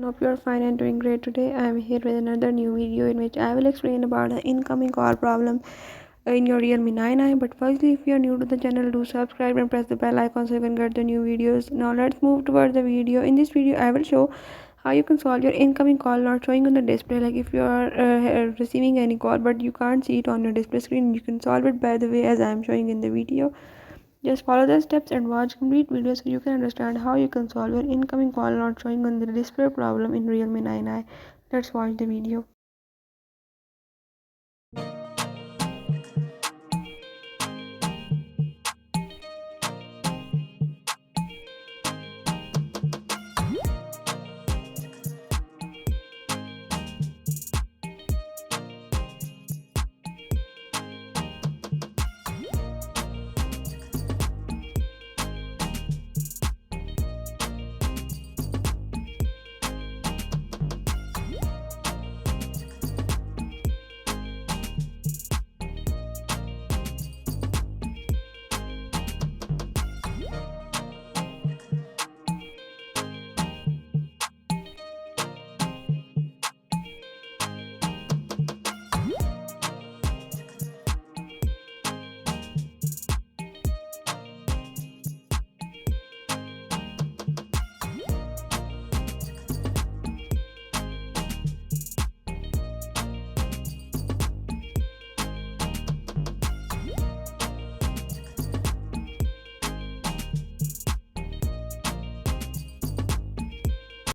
Hope you are fine and doing great. Today I am here with another new video in which I will explain about the incoming call problem in your Realme 9i. But firstly, if you are new to the channel, do subscribe and press the bell icon so you can get the new videos. Now let's move towards the video. In this video I will show how you can solve your incoming call not showing on the display. Like if you are receiving any call but you can't see it on your display screen, you can solve it by the way as I am showing in the video. Just follow the steps and watch complete video so you can understand how you can solve your incoming call not showing on the display problem in Realme 9i. Let's watch the video.